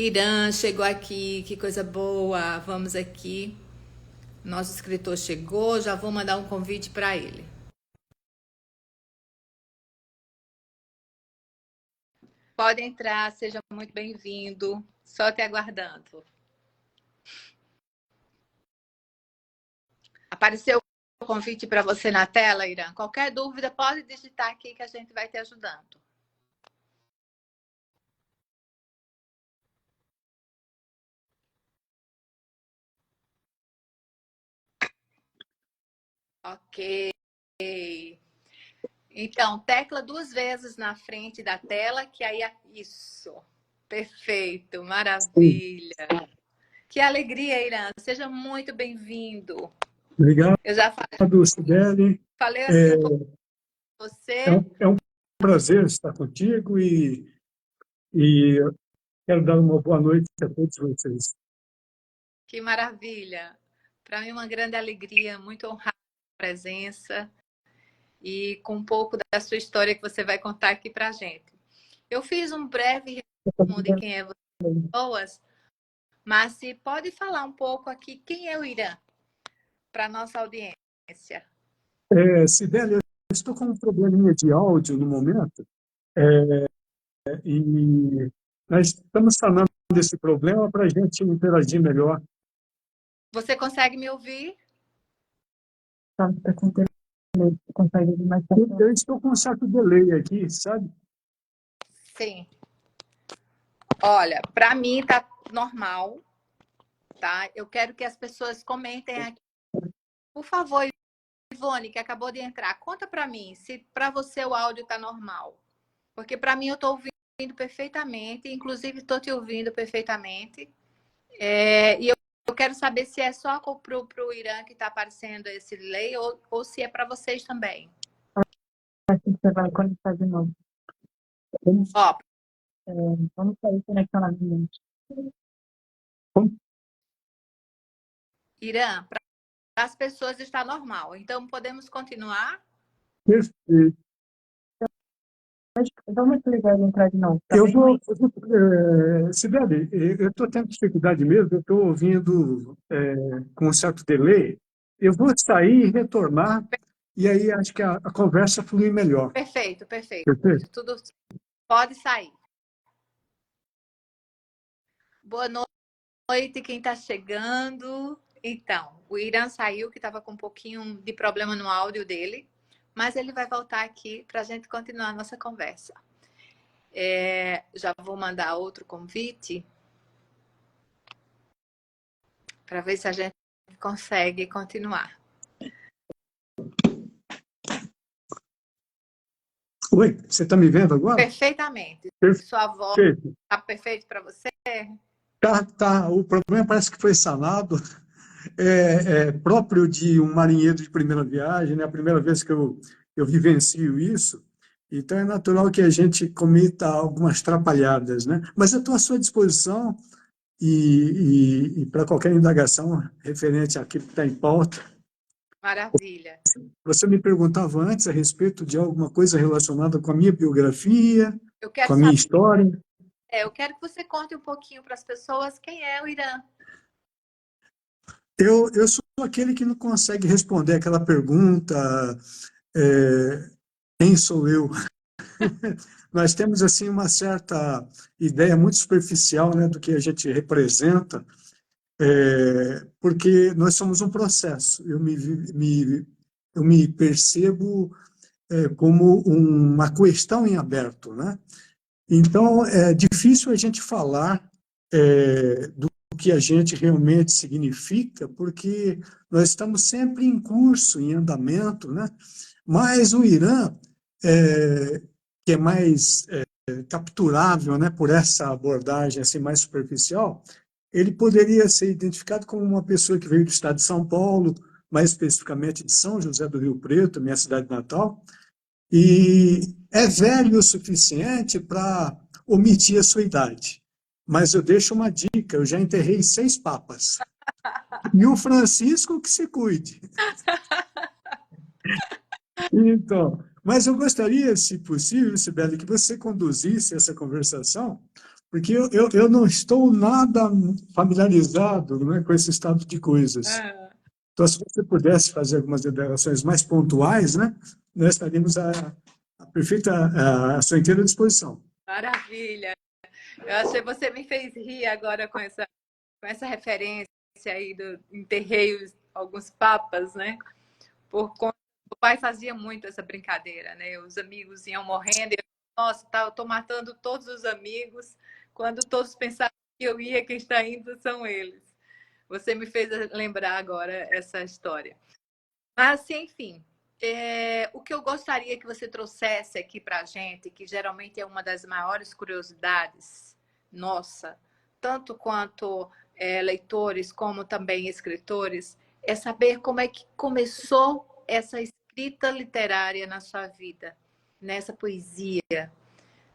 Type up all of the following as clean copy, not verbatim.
Irã chegou aqui, que coisa boa. Vamos aqui. Nosso escritor chegou, já vou mandar um convite para ele. Pode entrar, seja muito bem-vindo. Só te aguardando. Apareceu o convite para você na tela, Irã? Qualquer dúvida, pode digitar aqui que a gente vai te ajudando. Ok. Então, tecla 2 vezes na frente da tela, que aí isso. Perfeito, Sim. maravilha. Que alegria, Irã. Seja muito bem-vindo. Obrigado, Eu já Sibeli. falei assim É, um pouco com é você. um, é um prazer estar contigo e quero dar uma boa noite a todos vocês. Que maravilha. Para mim, uma grande alegria, muito honrada a presença e com um pouco da sua história que você vai contar aqui para a gente. Eu fiz um breve resumo de quem é você, pessoas, mas se pode falar um pouco aqui quem é o Irã para nossa audiência. Sibeli, eu estou com um probleminha de áudio no momento, é, e nós estamos sanando esse problema para a gente interagir melhor. Você consegue me ouvir? Está com delay, consegue ouvir mais tarde? Eu estou com um certo delay aqui, sabe? Sim. Olha, para mim tá normal, tá? Eu quero que as pessoas comentem aqui. Por favor, Ivone, que acabou de entrar, conta para mim se para você o áudio tá normal. Porque para mim eu estou ouvindo perfeitamente, inclusive estou te ouvindo perfeitamente. E eu quero saber se é só para o Irã que está aparecendo esse delay ou se é para vocês também. Acho que você vai conectar de novo. Ó, Vamos sair e conectar novamente. Irã, para as pessoas está normal. Então podemos continuar? Perfeito. Vamos ligar e entrar de novo. Tá Eu bem? vou, Sibeli, eu estou tendo dificuldade mesmo, eu estou ouvindo com um certo delay. Eu vou sair e retornar, e aí acho que a conversa flui melhor. Perfeito, perfeito. Perfeito? Tudo pode sair. Boa noite, quem está chegando. Então, o Irã saiu, que estava com um pouquinho de problema no áudio dele, mas ele vai voltar aqui para a gente continuar a nossa conversa. Já vou mandar outro convite para ver se a gente consegue continuar. Oi, você está me vendo agora? Perfeitamente. Sua voz Perfeito. está perfeito para você? Tá. O problema parece que foi sanado. É próprio de um marinheiro de primeira viagem, né? A primeira vez que eu vivencio isso. Então, é natural que a gente cometa algumas trapalhadas, né? Mas eu estou à sua disposição e para qualquer indagação referente àquilo que está em pauta. Maravilha. Você me perguntava antes a respeito de alguma coisa relacionada com a minha biografia, Eu com quero a minha saber, história. eu quero que você conte um pouquinho para as pessoas quem é o Irã. Eu sou aquele que não consegue responder aquela pergunta, quem sou eu? Nós temos assim uma certa ideia muito superficial, né, do que a gente representa, porque nós somos um processo. Eu me percebo como uma questão em aberto, né? Então é difícil a gente falar do que a gente realmente significa, porque nós estamos sempre em curso, em andamento, né? Mas o Irã, que é mais capturável, né, por essa abordagem assim mais superficial, ele poderia ser identificado como uma pessoa que veio do estado de São Paulo, mais especificamente de São José do Rio Preto, minha cidade natal, e é velho o suficiente para omitir a sua idade. Mas eu deixo uma dica, eu já enterrei 6 papas. E o Francisco que se cuide. Então, mas eu gostaria, se possível, Sibeli, que você conduzisse essa conversação porque eu não estou nada familiarizado, né, com esse estado de coisas. Ah, Então, se você pudesse fazer algumas indagações mais pontuais, né, nós estaríamos a perfeita, à sua inteira disposição. maravilha. Eu achei você me fez rir agora com essa referência aí do enterrei alguns papas, né? Por conta, o pai fazia muito essa brincadeira, né? Os amigos iam morrendo, e eu, nossa, tá, eu tô matando todos os amigos, quando todos pensavam que eu ia, quem está indo são eles. Você me fez lembrar agora essa história. Mas, enfim, o que eu gostaria que você trouxesse aqui para a gente, que geralmente é uma das maiores curiosidades nossa, tanto quanto leitores, como também escritores, é saber como é que começou essa escrita literária na sua vida, nessa poesia,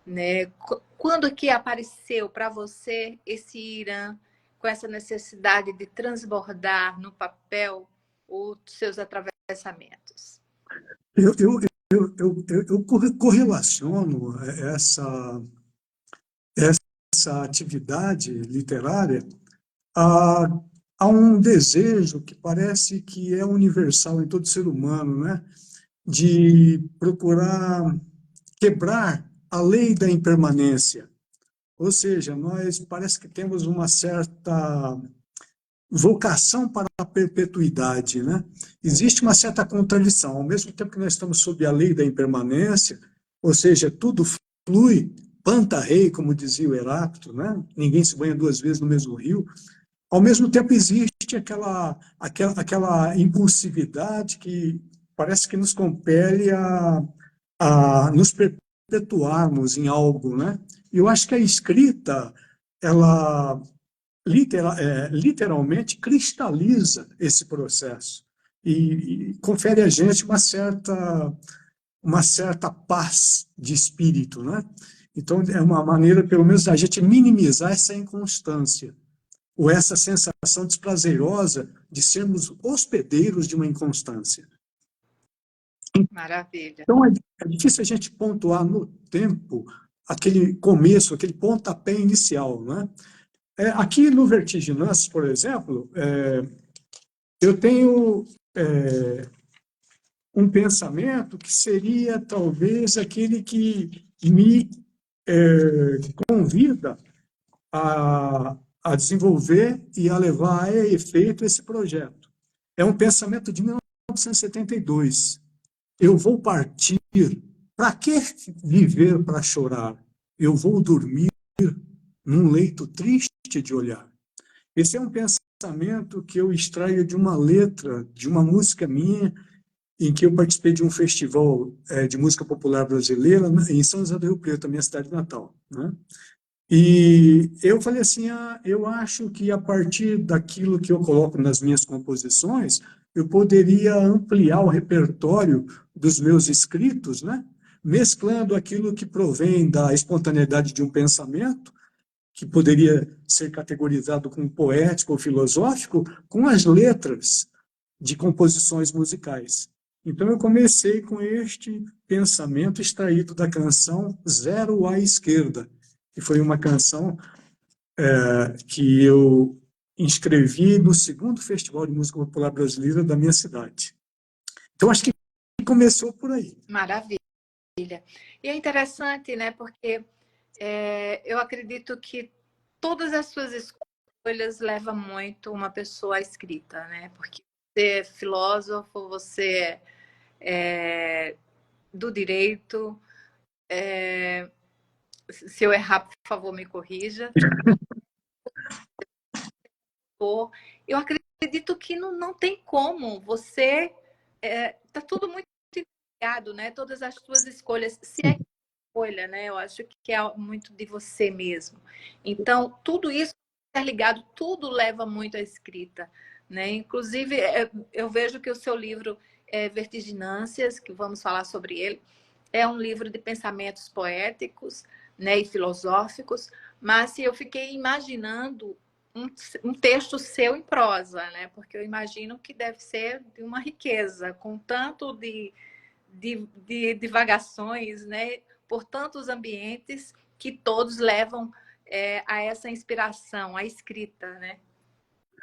né? Quando que apareceu para você esse Irã com essa necessidade de transbordar no papel os seus atravessamentos? Eu, eu, eu correlaciono essa atividade literária a, a um desejo que parece que é universal em todo ser humano, né? De procurar quebrar a lei da impermanência. Ou seja, nós parece que temos uma certa vocação para a perpetuidade, né? Existe uma certa contradição. Ao mesmo tempo que nós estamos sob a lei da impermanência, ou seja, tudo flui, panta rei, como dizia o Heráclito, né? Ninguém se banha duas vezes no mesmo rio. Ao mesmo tempo existe aquela impulsividade que parece que nos compele a nos perpetuarmos em algo, né? E eu acho que a escrita, ela literalmente cristaliza esse processo e confere a gente uma certa paz de espírito, né? Então, é uma maneira, pelo menos, da gente minimizar essa inconstância, ou essa sensação desprazerosa de sermos hospedeiros de uma inconstância. Maravilha. Então, é difícil a gente pontuar no tempo aquele começo, aquele pontapé inicial, né? Aqui no Vertiginantes, por exemplo, eu tenho um pensamento que seria talvez aquele que me convida a desenvolver e a levar a efeito esse projeto. É um pensamento de 1972. Eu vou partir. Para que viver para chorar? Eu vou dormir num leito triste de olhar. Esse é um pensamento que eu extraio de uma letra, de uma música minha, em que eu participei de um festival de música popular brasileira em São José do Rio Preto, a minha cidade natal, né? E eu falei assim, eu acho que a partir daquilo que eu coloco nas minhas composições, eu poderia ampliar o repertório dos meus escritos, né? Mesclando aquilo que provém da espontaneidade de um pensamento, que poderia ser categorizado como poético ou filosófico, com as letras de composições musicais. Então eu comecei com este pensamento extraído da canção Zero à Esquerda, que foi uma canção que eu inscrevi no segundo Festival de Música Popular Brasileira da minha cidade. Então acho que começou por aí. Maravilha. E é interessante, né? Porque eu acredito que todas as suas escolhas levam muito uma pessoa à escrita, né? Porque você é filósofo, você é do direito. Se eu errar, por favor, me corrija. Eu acredito que não tem como. Você tá tudo muito ligado, né? Todas as suas escolhas, se é escolha, né? Eu acho que é muito de você mesmo. Então, tudo isso é ligado, tudo leva muito à escrita, né? Inclusive, eu vejo que o seu livro Vertiginâncias, que vamos falar sobre ele, é um livro de pensamentos poéticos, né, e filosóficos, mas eu fiquei imaginando um texto seu em prosa, né? Porque eu imagino que deve ser de uma riqueza, com tanto de divagações, né? Por tantos ambientes que todos levam a essa inspiração, a escrita, né?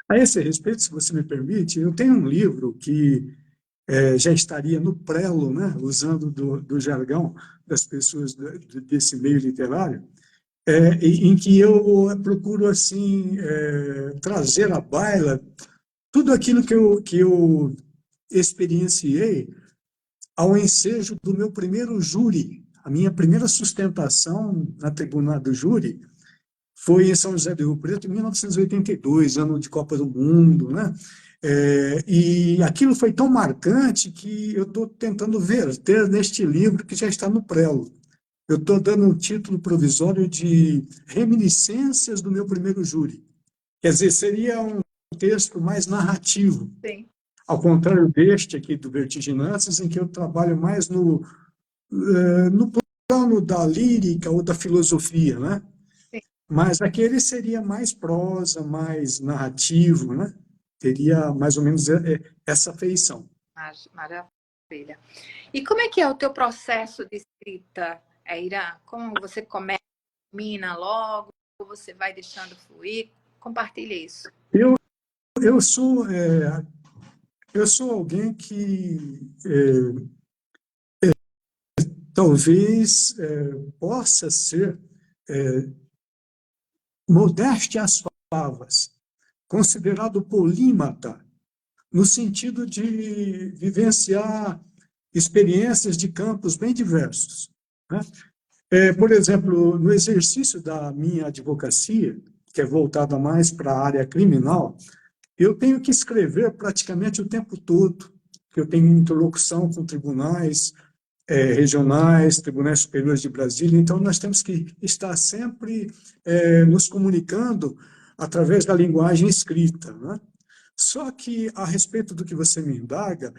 A esse respeito, se você me permite, eu tenho um livro que já estaria no prelo, né, usando do jargão das pessoas desse meio literário, em que eu procuro assim trazer à baila tudo aquilo que eu experienciei ao ensejo do meu primeiro júri. A minha primeira sustentação na tribuna do júri foi em São José do Rio Preto, em 1982, ano de Copa do Mundo, né? E aquilo foi tão marcante que eu estou tentando verter neste livro que já está no prelo. Eu estou dando um título provisório de Reminiscências do meu primeiro júri. Quer dizer, seria um texto mais narrativo, Sim. ao contrário deste aqui do Vertiginantes, em que eu trabalho mais no plano da lírica ou da filosofia, né? Sim. Mas aquele seria mais prosa, mais narrativo, né? Teria mais ou menos essa feição. Maravilha. E como é que é o teu processo de escrita, Irã? Como você começa, termina logo, ou você vai deixando fluir? Compartilha isso. Eu sou alguém que talvez possa ser modéstia às favas, considerado polímata, no sentido de vivenciar experiências de campos bem diversos, né? Por exemplo, no exercício da minha advocacia, que é voltada mais para a área criminal, eu tenho que escrever praticamente o tempo todo, que eu tenho interlocução com tribunais regionais, tribunais superiores de Brasília, então nós temos que estar sempre nos comunicando através da linguagem escrita, né? Só que, a respeito do que você me indaga,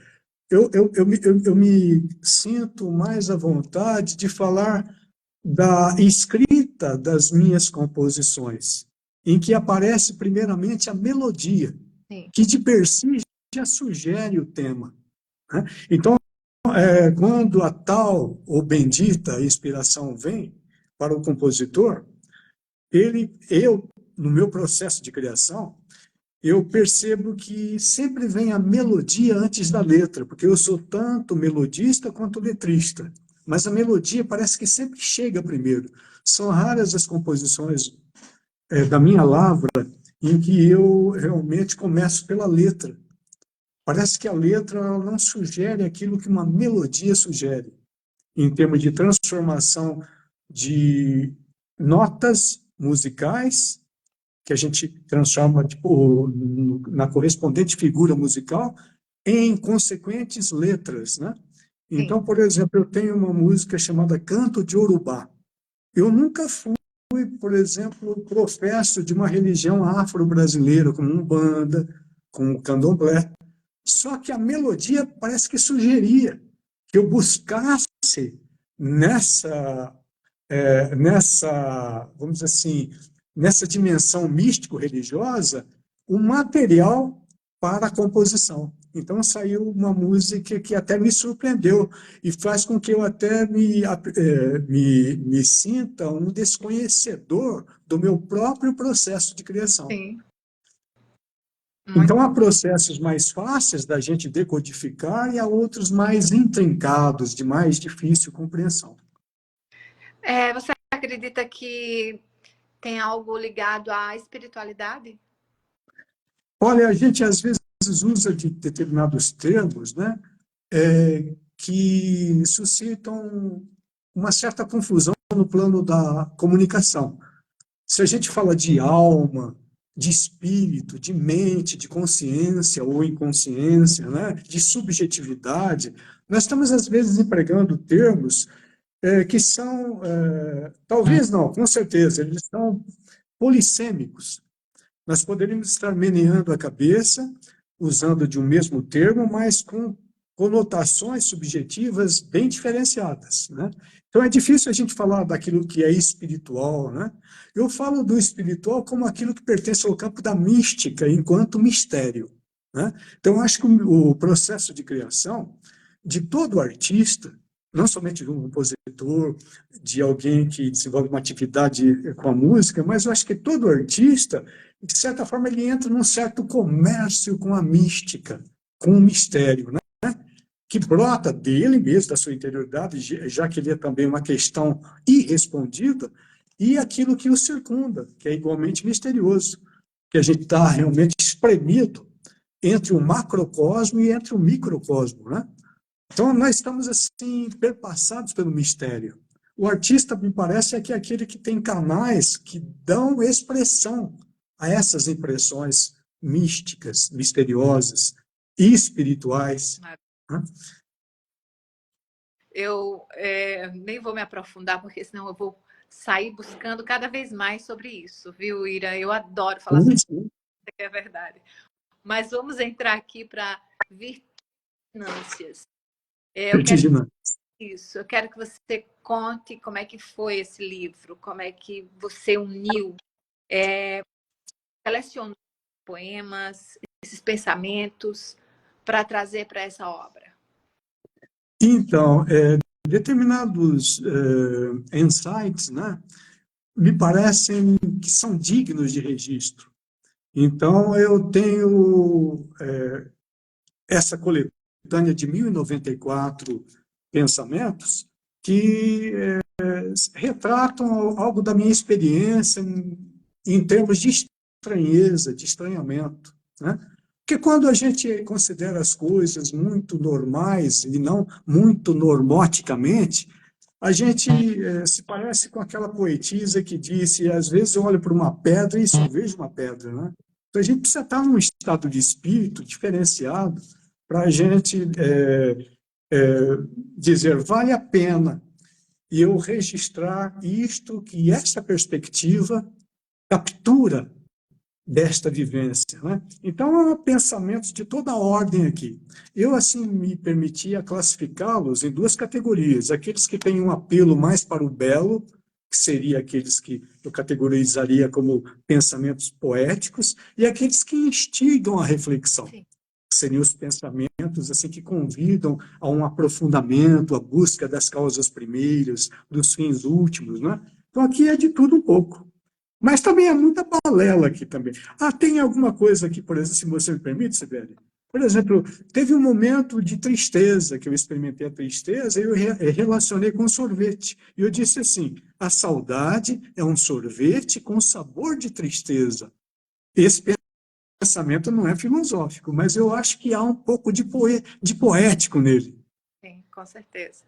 eu me sinto mais à vontade de falar da escrita das minhas composições, em que aparece primeiramente a melodia, Sim. que de per si já sugere o tema, né? Então, quando a tal ou bendita inspiração vem para o compositor, no meu processo de criação, eu percebo que sempre vem a melodia antes da letra, porque eu sou tanto melodista quanto letrista. Mas a melodia parece que sempre chega primeiro. São raras as composições da minha lavra em que eu realmente começo pela letra. Parece que a letra ela não sugere aquilo que uma melodia sugere, em termos de transformação de notas musicais, que a gente transforma tipo, na correspondente figura musical, em consequentes letras, né? Então, por exemplo, eu tenho uma música chamada Canto de Urubá. Eu nunca fui, por exemplo, professo de uma religião afro-brasileira, como Umbanda, como Candomblé. Só que a melodia parece que sugeria que eu buscasse vamos dizer assim, nessa dimensão místico-religiosa, um material para a composição. Então saiu uma música que até me surpreendeu e faz com que eu até me sinta um desconhecedor do meu próprio processo de criação. Sim. Então, há processos mais fáceis da gente decodificar e há outros mais intrincados, de mais difícil compreensão. Você acredita que tem algo ligado à espiritualidade? Olha, a gente às vezes usa de determinados termos, né, que suscitam uma certa confusão no plano da comunicação. Se a gente fala de alma, de espírito, de mente, de consciência ou inconsciência, né, de subjetividade, nós estamos às vezes empregando termos que são, talvez não, com certeza, eles são polissêmicos. Nós poderíamos estar meneando a cabeça, usando de um mesmo termo, mas com conotações subjetivas bem diferenciadas, né? Então é difícil a gente falar daquilo que é espiritual, né? Eu falo do espiritual como aquilo que pertence ao campo da mística, enquanto mistério, né? Então acho que o processo de criação de todo artista, não somente de um compositor, de alguém que desenvolve uma atividade com a música, mas eu acho que todo artista, de certa forma, ele entra num certo comércio com a mística, com o mistério, né? Que brota dele mesmo, da sua interioridade, já que ele é também uma questão irrespondida, e aquilo que o circunda, que é igualmente misterioso, que a gente está realmente espremido entre o macrocosmo e entre o microcosmo, né? Então, nós estamos, assim, perpassados pelo mistério. O artista, me parece, é que é aquele que tem canais que dão expressão a essas impressões místicas, misteriosas e espirituais, né? Eu nem vou me aprofundar, porque senão eu vou sair buscando cada vez mais sobre isso, viu, Ira? Eu adoro falar sobre isso, que é verdade. Mas vamos entrar aqui para virtuânsias. Eu quero que você conte como é que foi esse livro, como é que você uniu, selecionou poemas, esses pensamentos, para trazer para essa obra. Então, determinados insights, né, me parecem que são dignos de registro. Então, eu tenho essa coletânea de 1094 pensamentos que retratam algo da minha experiência em termos de estranheza, de estranhamento, né? Porque quando a gente considera as coisas muito normais e não muito normoticamente, a gente se parece com aquela poetisa que disse, às vezes eu olho para uma pedra e só vejo uma pedra, né? Então a gente precisa estar num estado de espírito diferenciado para a gente dizer, vale a pena eu registrar isto, que essa perspectiva captura desta vivência, né? Então, há pensamentos de toda ordem aqui. Eu, assim, me permitia classificá-los em duas categorias. Aqueles que têm um apelo mais para o belo, que seria aqueles que eu categorizaria como pensamentos poéticos, e aqueles que instigam a reflexão, que seriam os pensamentos assim que convidam a um aprofundamento, a busca das causas primeiras, dos fins últimos, né? Então, aqui é de tudo um pouco. Mas também há muita balela aqui também. Tem alguma coisa aqui, por exemplo, se você me permite, Sibeli? Por exemplo, teve um momento de tristeza, que eu experimentei a tristeza, e eu relacionei com sorvete. E eu disse assim, a saudade é um sorvete com sabor de tristeza. Esse pensamento não é filosófico, mas eu acho que há um pouco de poético nele. Sim, com certeza.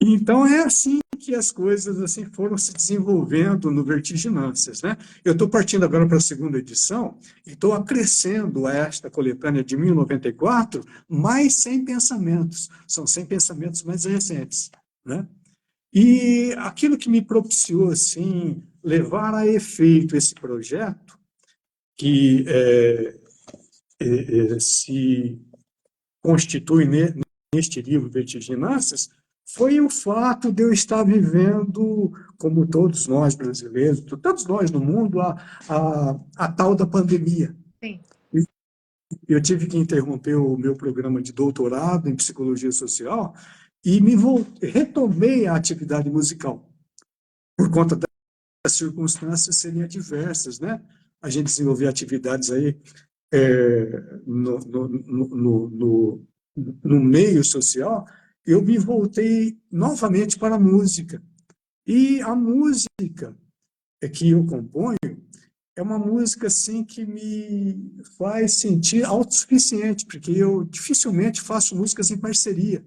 Então, é assim que as coisas assim foram se desenvolvendo no Vertiginâncias, né? Eu estou partindo agora para a segunda edição e estou acrescendo a esta coletânea de 1094 mais 100 pensamentos. São 100 pensamentos mais recentes, né? E aquilo que me propiciou assim, levar a efeito esse projeto, que se constitui neste livro Vertiginâncias, foi o fato de eu estar vivendo, como todos nós brasileiros, todos nós no mundo, a tal da pandemia. Sim. Eu tive que interromper o meu programa de doutorado em psicologia social e retomei a atividade musical, por conta das circunstâncias serem adversas, né? A gente desenvolveu atividades aí no meio social, eu me voltei novamente para a música. E a música que eu componho é uma música assim que me faz sentir autossuficiente, porque eu dificilmente faço músicas em parceria.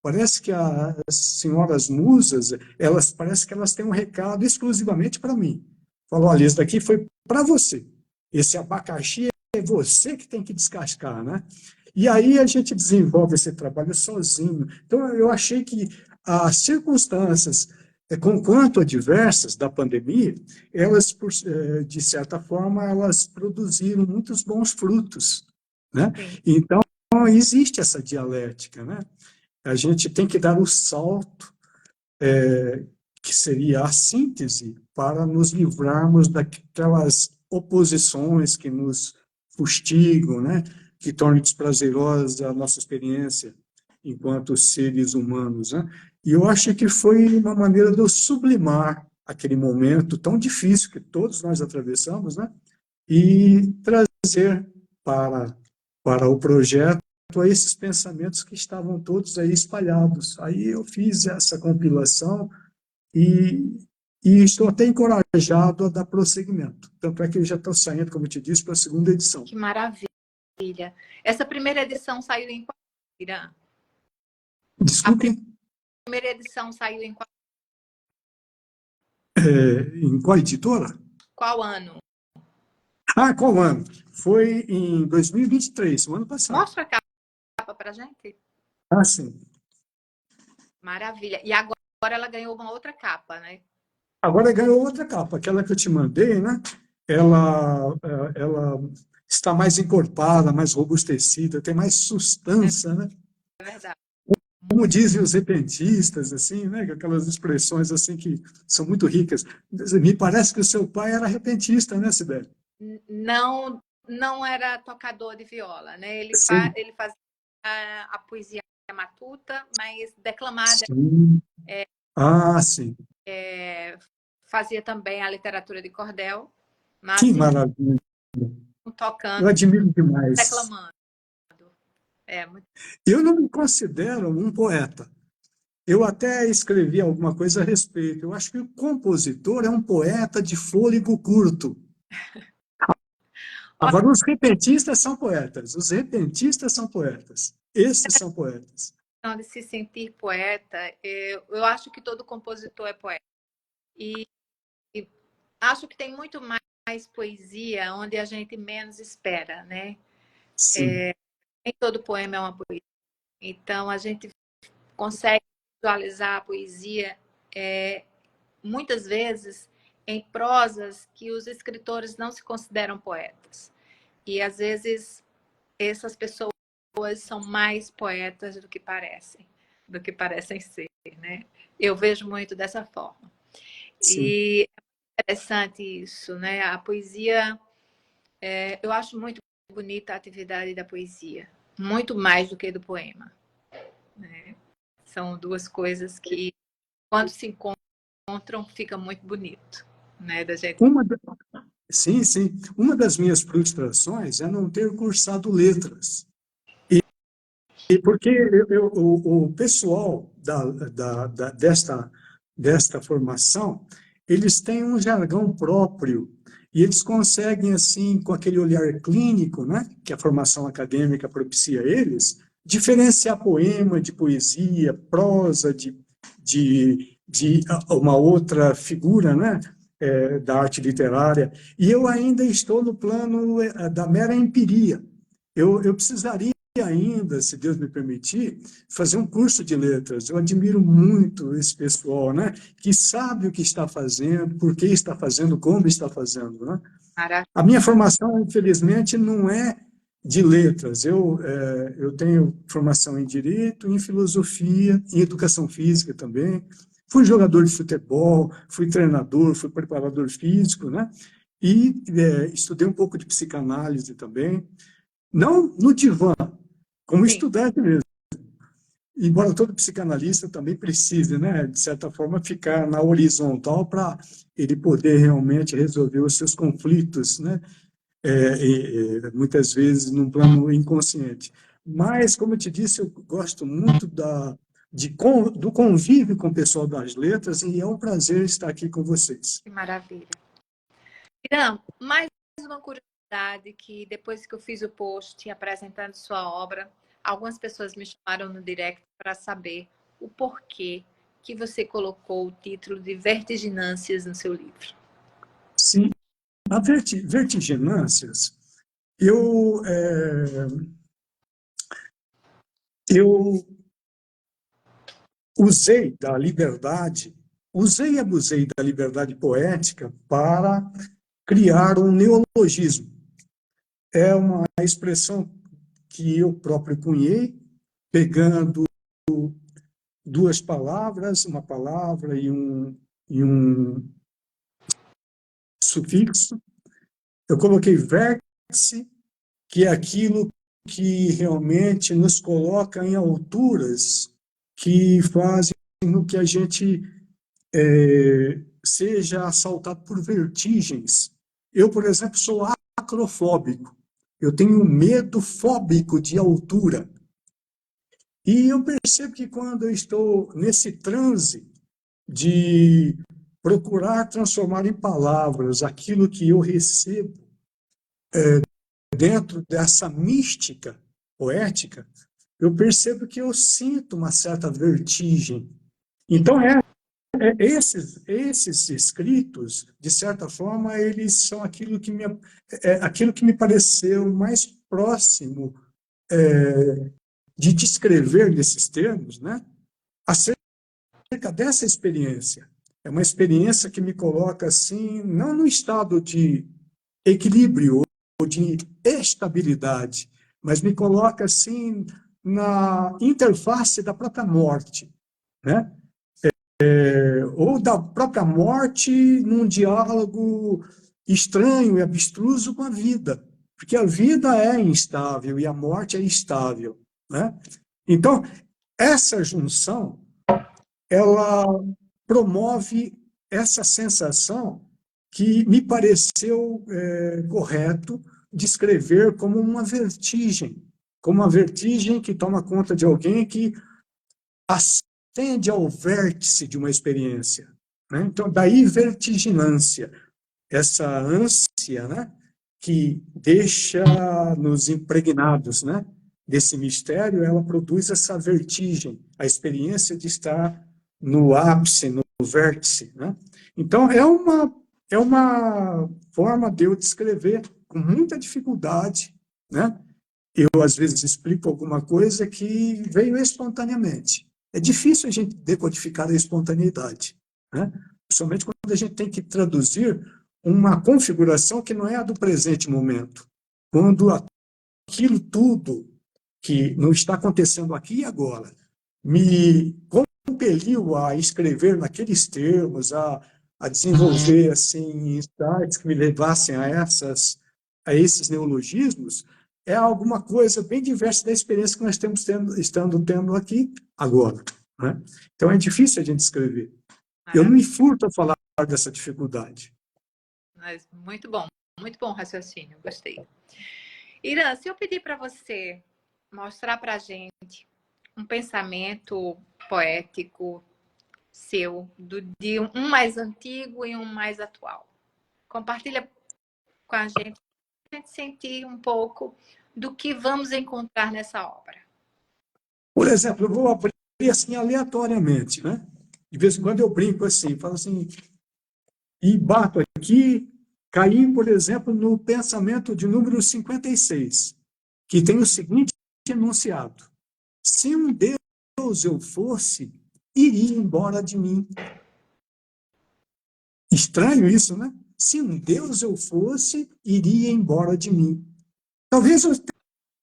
Parece que as senhoras musas, elas parece que elas têm um recado exclusivamente para mim. Falou, olha, isso daqui foi para você. Esse abacaxi é você que tem que descascar, né? E aí a gente desenvolve esse trabalho sozinho. Então, eu achei que as circunstâncias, conquanto adversas da pandemia, elas, de certa forma, elas produziram muitos bons frutos, né? Então, existe essa dialética, né? A gente tem que dar o salto, que seria a síntese, para nos livrarmos daquelas oposições que nos fustigam, né? Que tornam desprazerosa a nossa experiência enquanto seres humanos, né? E eu acho que foi uma maneira de eu sublimar aquele momento tão difícil que todos nós atravessamos, né? E trazer para o projeto esses pensamentos que estavam todos aí espalhados. Aí eu fiz essa compilação e, e estou até encorajado a dar prosseguimento. Tanto é que eu já estou saindo, como eu te disse, para a segunda edição. Que maravilha. Essa primeira edição saiu em qual, Irã? Desculpe? A primeira edição saiu em Em qual editora? qual ano? Ah, qual ano? Foi em 2023, o ano passado. Mostra a capa pra gente. Ah, sim. Maravilha. E agora ela ganhou uma outra capa, né? Agora ganhou outra capa, aquela que eu te mandei, né? Ela está mais encorpada, mais robustecida, tem mais sustância, né? É verdade. Como dizem os repentistas, assim, né? Aquelas expressões assim que são muito ricas. Me parece que o seu pai era repentista, né, Sibeli? Não, não era tocador de viola, né? Ele fazia a poesia matuta, mas declamada. Sim. Ah, sim. Fazia também a literatura de cordel, mas Que maravilha. tocando, Eu admiro demais. declamando. Muito... Eu não me considero um poeta. Eu até escrevi alguma coisa a respeito. Eu acho que o compositor é um poeta de fôlego curto. Agora, os repentistas são poetas. Os repentistas são poetas. Esses são poetas. De se sentir poeta, eu acho que todo compositor é poeta. E acho que tem muito mais poesia onde a gente menos espera, né? Sim. Nem todo poema é uma poesia. Então, a gente consegue visualizar a poesia muitas vezes em prosas que os escritores não se consideram poetas. E, às vezes, essas pessoas são mais poetas do que parecem ser, né? Eu vejo muito dessa forma. Sim. E é interessante isso, né? A poesia, eu acho muito bonita a atividade da poesia, muito mais do que do poema, né? São duas coisas que, quando se encontram, fica muito bonito, né? Da gente... Sim, sim. Uma das minhas frustrações é não ter cursado letras. E porque o pessoal desta formação, eles têm um jargão próprio e eles conseguem, assim, com aquele olhar clínico, né, que a formação acadêmica propicia a eles, diferenciar poema de poesia, prosa de uma outra figura, né, da arte literária. E eu ainda estou no plano da mera empiria. Eu precisaria ainda, se Deus me permitir, fazer um curso de letras. Eu admiro muito esse pessoal, né? Que sabe o que está fazendo, por que está fazendo, como está fazendo, né? A minha formação, infelizmente, não é de letras. Eu tenho formação em Direito, em Filosofia, em Educação Física também. Fui jogador de futebol, fui treinador, fui preparador físico, né? E estudei um pouco de psicanálise também. Não no divã, como estudante mesmo. Embora todo psicanalista também precise, né, de certa forma, ficar na horizontal para ele poder realmente resolver os seus conflitos, né, muitas vezes num plano inconsciente. Mas, como eu te disse, eu gosto muito do convívio com o pessoal das letras e é um prazer estar aqui com vocês. Que maravilha. Irã, mais uma curiosidade que depois que eu fiz o post apresentando sua obra, algumas pessoas me chamaram no direct para saber o porquê que você colocou o título de Vertiginâncias no seu livro. Sim, a Vertiginâncias, eu usei e abusei da liberdade poética para criar um neologismo. É uma expressão que eu próprio cunhei, pegando duas palavras, uma palavra e um sufixo. Eu coloquei vértice, que é aquilo que realmente nos coloca em alturas que fazem com que a gente seja assaltado por vertigens. Eu, por exemplo, sou acrofóbico. Eu tenho medo fóbico de altura. E eu percebo que quando eu estou nesse transe de procurar transformar em palavras aquilo que eu recebo dentro dessa mística poética, eu percebo que eu sinto uma certa vertigem. Então, esses escritos, de certa forma, eles são aquilo que me pareceu mais próximo de descrever nesses termos, né? Acerca dessa experiência. É uma experiência que me coloca assim, não no estado de equilíbrio ou de estabilidade, mas me coloca assim na interface da própria morte, né? Ou da própria morte num diálogo estranho e abstruso com a vida, porque a vida é instável e a morte é estável, né? Então, essa junção, ela promove essa sensação que me pareceu correto descrever como uma vertigem que toma conta de alguém que ascende ao vértice de uma experiência, né? Então, daí vertiginância, essa ânsia, né, que deixa-nos impregnados, né, desse mistério, ela produz essa vertigem, a experiência de estar no ápice, no vértice, né? Então, é uma forma de eu descrever com muita dificuldade, né? Eu, às vezes, explico alguma coisa que veio espontaneamente. É difícil a gente decodificar a espontaneidade, né? Principalmente quando a gente tem que traduzir uma configuração que não é a do presente momento. Quando aquilo tudo que não está acontecendo aqui e agora me compeliu a escrever naqueles termos, a desenvolver assim, insights que me levassem a esses neologismos, é alguma coisa bem diversa da experiência que nós estando tendo aqui agora, né? Então é difícil a gente escrever. Eu não me furto a falar dessa dificuldade. Mas muito bom raciocínio, gostei. Irã, se eu pedir para você mostrar para a gente um pensamento poético seu, de um mais antigo e um mais atual, compartilha com a gente sentir um pouco do que vamos encontrar nessa obra. Por exemplo, eu vou abrir assim aleatoriamente, né? De vez em quando eu brinco assim, falo assim, e bato aqui, caí, por exemplo, no pensamento de número 56, que tem o seguinte enunciado: se um Deus eu fosse, iria embora de mim. Estranho isso, né? Se um Deus eu fosse, iria embora de mim. Talvez eu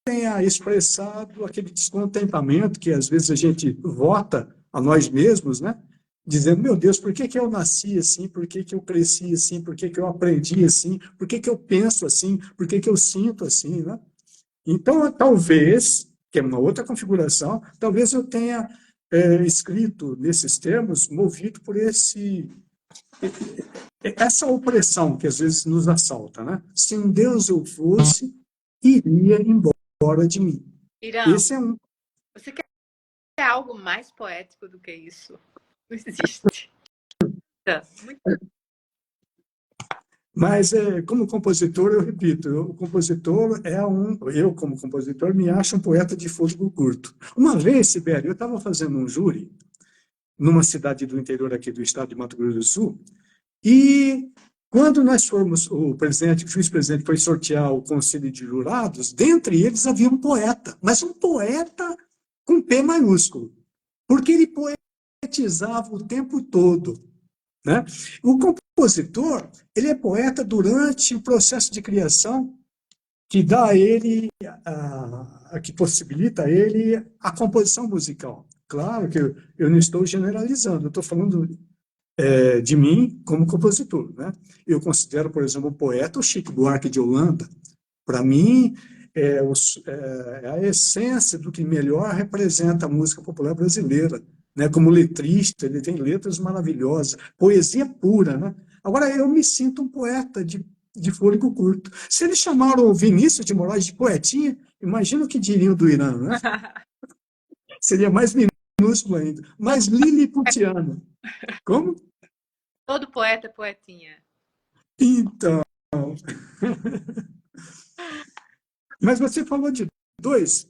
tenha expressado aquele descontentamento que às vezes a gente vota a nós mesmos, né? Dizendo, meu Deus, por que que eu nasci assim? Por que que eu cresci assim? Por que que eu aprendi assim? Por que que eu penso assim? Por que que eu sinto assim, né? Então, talvez, que é uma outra configuração, talvez eu tenha escrito nesses termos movido por essa opressão que às vezes nos assalta, né? Se um Deus eu fosse, iria embora de mim. Irã, Esse é um. você quer algo mais poético do que isso? Não existe. Mas, como compositor, eu repito, o compositor eu, como compositor, me acho um poeta de fôlego curto. Uma vez, Sibeli, eu estava fazendo um júri numa cidade do interior aqui do estado de Mato Grosso do Sul, e quando nós fomos, o juiz-presidente foi sortear o conselho de jurados, dentre eles havia um poeta, mas um poeta com P maiúsculo, porque ele poetizava o tempo todo, né? O compositor, ele é poeta durante o processo de criação que dá a ele, que possibilita a ele a composição musical. Claro que eu não estou generalizando, eu estou falando de mim como compositor, né? Eu considero, por exemplo, o poeta o Chico Buarque de Holanda. Para mim, é a essência do que melhor representa a música popular brasileira, né? Como letrista, ele tem letras maravilhosas, poesia pura, né? Agora, eu me sinto um poeta de fôlego curto. Se eles chamaram o Vinícius de Moraes de poetinha, imagina o que diriam do Irã, né? Seria mais minúsculo ainda, mais liliputiano. Como? Todo poeta é poetinha. Então, mas você falou de dois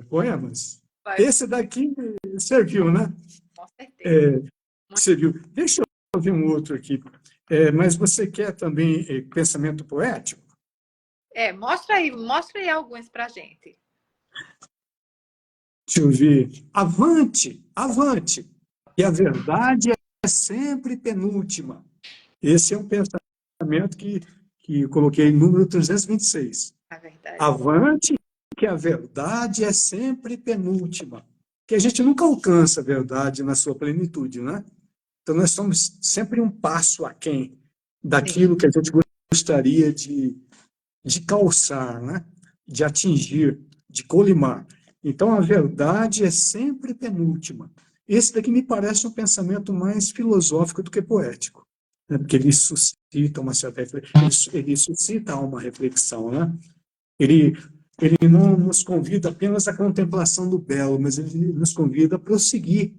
poemas. Vai, Esse daqui serviu, né? com certeza. Serviu. Deixa eu ver um outro aqui. Mas você quer também pensamento poético? Mostra aí alguns pra gente. Deixa eu ver. Avante, avante. E a verdade é sempre penúltima. Esse é um pensamento que eu coloquei número 326. A verdade. Avante, que a verdade é sempre penúltima. Que a gente nunca alcança a verdade na sua plenitude, né? Então, nós somos sempre um passo aquém daquilo que a gente gostaria de calçar, né? De atingir, de colimar. Então, a verdade é sempre penúltima. Esse daqui me parece um pensamento mais filosófico do que poético, né? Porque ele suscita uma certa ele suscita uma reflexão, né? Ele não nos convida apenas à contemplação do belo, mas ele nos convida a prosseguir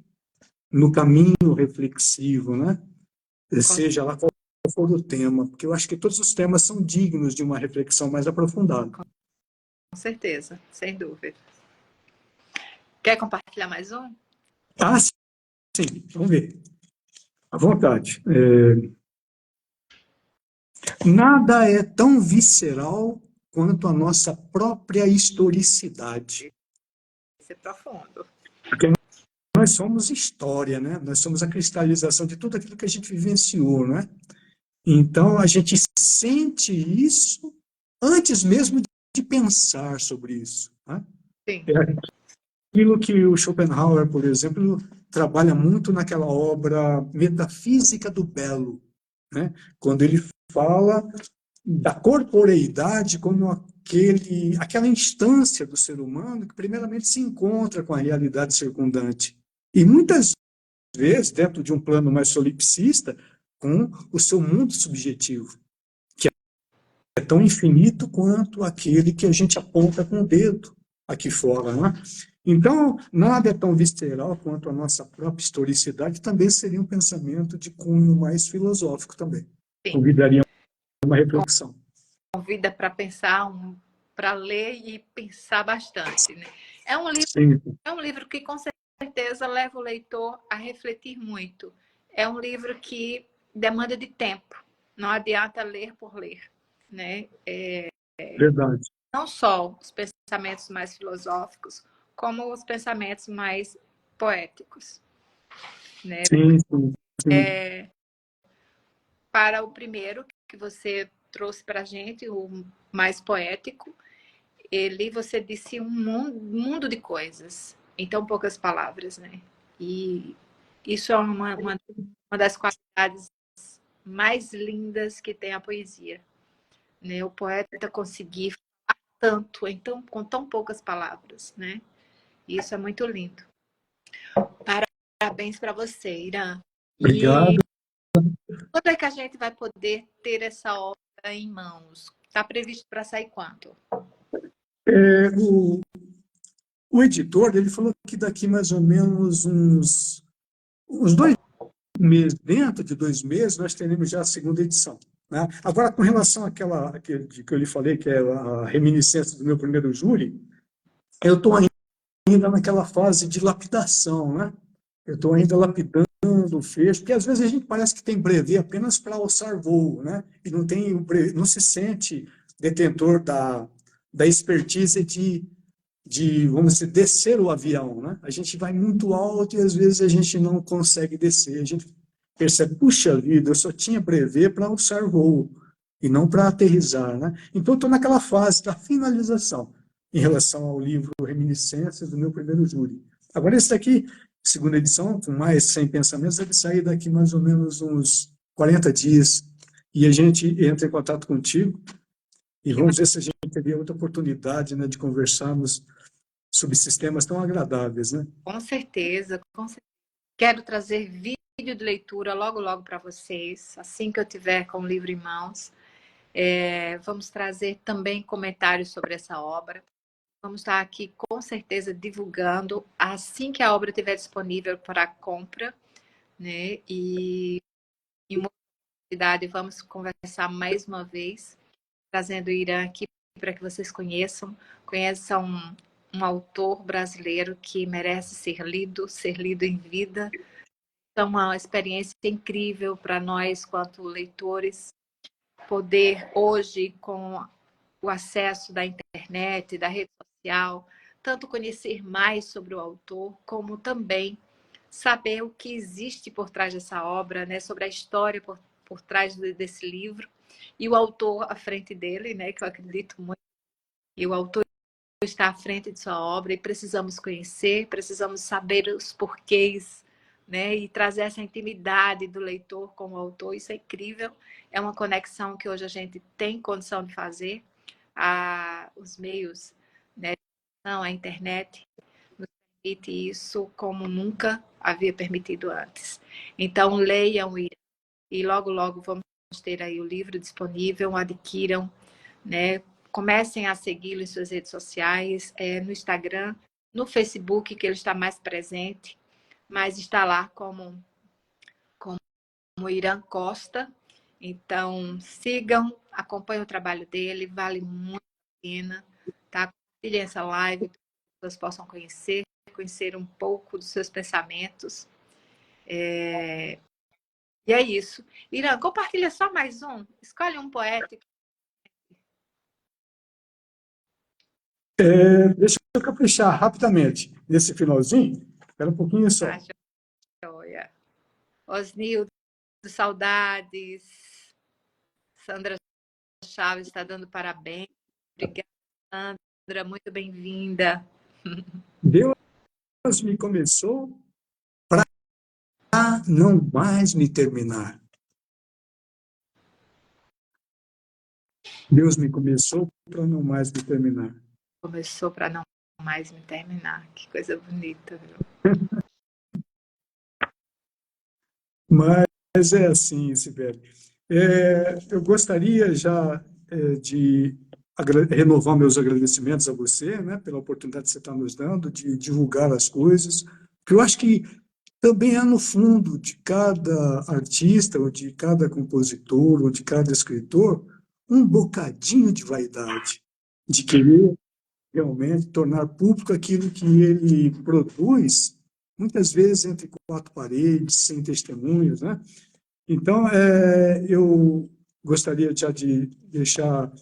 no caminho reflexivo, né? Seja lá qual for o tema, porque eu acho que todos os temas são dignos de uma reflexão mais aprofundada. Com certeza, sem dúvida. Quer compartilhar mais um? Ah, sim, vamos ver. À vontade. Nada é tão visceral quanto a nossa própria historicidade. Isso é profundo. Porque nós somos história, né? Nós somos a cristalização de tudo aquilo que a gente vivenciou, né? Então, a gente sente isso antes mesmo de pensar sobre isso, né? Sim. Aquilo que o Schopenhauer, por exemplo, trabalha muito naquela obra Metafísica do Belo, né? Quando ele fala da corporeidade como aquela instância do ser humano que primeiramente se encontra com a realidade circundante. E muitas vezes, dentro de um plano mais solipsista, com o seu mundo subjetivo, que é tão infinito quanto aquele que a gente aponta com o dedo aqui fora, né? Então, nada é tão visceral quanto a nossa própria historicidade, também seria um pensamento de cunho mais filosófico também. Sim. Convidaria uma reflexão. Convida para pensar, para ler e pensar bastante, né? É um livro que com certeza leva o leitor a refletir muito. É um livro que demanda de tempo. Não adianta ler por ler, né? Verdade. Não só os pensamentos mais filosóficos, como os pensamentos mais poéticos, né? Sim, sim, sim. Para o primeiro que você trouxe para a gente, o mais poético, você disse um mundo de coisas, em tão poucas palavras, né? E isso é uma das qualidades mais lindas que tem a poesia, né? O poeta conseguir falar tanto com tão poucas palavras, né? Isso é muito lindo. Parabéns para você, Irã. Obrigado. Quando é que a gente vai poder ter essa obra em mãos? Está previsto para sair quando? O editor, ele falou que daqui mais ou menos uns 2 meses, dentro de 2 meses, nós teremos já a segunda edição, né? Agora, com relação àquela que eu lhe falei, que é a reminiscência do meu primeiro júri, eu estou ainda naquela fase de lapidação, né? Eu estou ainda lapidando o fecho, porque às vezes a gente parece que tem brevê apenas para alçar voo, né? E não se sente detentor da expertise vamos dizer, descer o avião, né? A gente vai muito alto e às vezes a gente não consegue descer. A gente percebe, puxa vida, eu só tinha brevê para alçar voo e não para aterrissar, né? Então, estou naquela fase da finalização em relação ao livro Reminiscências do meu primeiro júri. Agora, esse daqui, segunda edição, com mais 100 pensamentos, deve sair daqui mais ou menos uns 40 dias. E a gente entra em contato contigo E vamos ver se a gente teria outra oportunidade, né, de conversarmos sobre sistemas tão agradáveis, né? Com certeza, com certeza. Quero trazer vídeo de leitura logo, logo para vocês, assim que eu tiver com o livro em mãos. Vamos trazer também comentários sobre essa obra. Vamos estar aqui, com certeza, divulgando assim que a obra estiver disponível para compra, né? E em uma oportunidade, vamos conversar mais uma vez, trazendo o Irã aqui para que vocês conheçam um autor brasileiro que merece ser lido em vida. É uma experiência incrível para nós, quanto leitores, poder hoje, com o acesso da internet, da rede social, tanto conhecer mais sobre o autor, como também saber o que existe por trás dessa obra, né? Sobre a história por trás desse livro, e o autor à frente dele, né? Que eu acredito muito, e o autor está à frente de sua obra, e precisamos conhecer, precisamos saber os porquês, né? E trazer essa intimidade do leitor com o autor. Isso é incrível, é uma conexão que hoje a gente tem condição de fazer. Os meios, né, a internet nos permite isso como nunca havia permitido antes. Então, leiam e logo, logo vamos ter aí o livro disponível, adquiram, né? Comecem a segui-lo em suas redes sociais, no Instagram, no Facebook, que ele está mais presente, mas está lá como Irã Costa. Então, sigam, acompanhem o trabalho dele, vale muito a pena, tá? Compartilhem essa live, para que as pessoas possam conhecer um pouco dos seus pensamentos. E é isso. Irã, compartilha só mais um. Escolhe um poeta. Deixa eu caprichar rapidamente nesse finalzinho. Espera um pouquinho só. Joia. Osnildo, saudades. Sandra Chaves está dando parabéns. Obrigada, Sandra. Muito bem-vinda. Deus me começou para não mais me terminar. Deus me começou para não mais me terminar. Começou para não mais me terminar. Que coisa bonita, viu? Mas é assim, Sibeli. Eu gostaria já de renovar meus agradecimentos a você, né, pela oportunidade que você está nos dando de divulgar as coisas, porque eu acho que também há no fundo de cada artista, ou de cada compositor, ou de cada escritor, um bocadinho de vaidade, de querer realmente tornar público aquilo que ele produz, muitas vezes entre quatro paredes, sem testemunhas, né? Então, eu gostaria já de deixar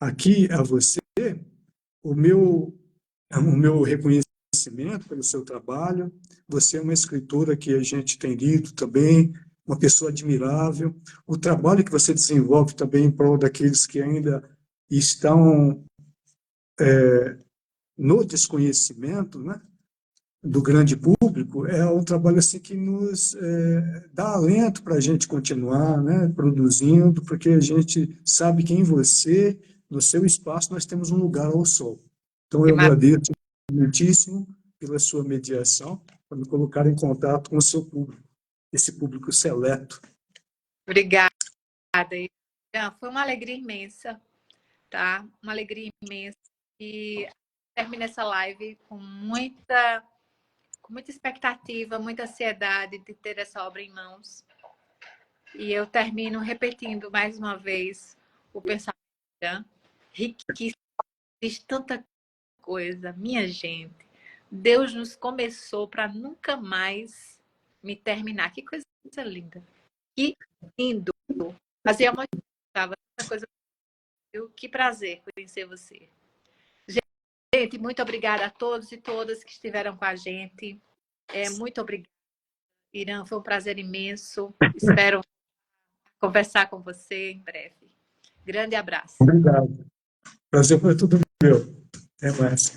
aqui a você o meu reconhecimento pelo seu trabalho. Você é uma escritora que a gente tem lido também, uma pessoa admirável. O trabalho que você desenvolve também em prol daqueles que ainda estão no desconhecimento, né, do grande público, é um trabalho assim que nos dá alento para a gente continuar, né, produzindo, porque a gente sabe que em você, no seu espaço, nós temos um lugar ao sol. Então, eu agradeço muitíssimo pela sua mediação, para me colocar em contato com o seu público, esse público seleto. Obrigada. Foi uma alegria imensa, tá? Uma alegria imensa. E termino essa live com muita expectativa, muita ansiedade de ter essa obra em mãos. E eu termino repetindo mais uma vez o pensamento riquíssimo, diz tanta coisa. Minha gente, Deus nos começou para nunca mais me terminar. Que coisa linda. Que lindo. Fazia muito essa coisa. Que prazer conhecer você. Gente, muito obrigada a todos e todas que estiveram com a gente. Muito obrigada, Irã. Foi um prazer imenso. Espero conversar com você em breve. Grande abraço. Obrigado. Prazer foi tudo meu. Até mais.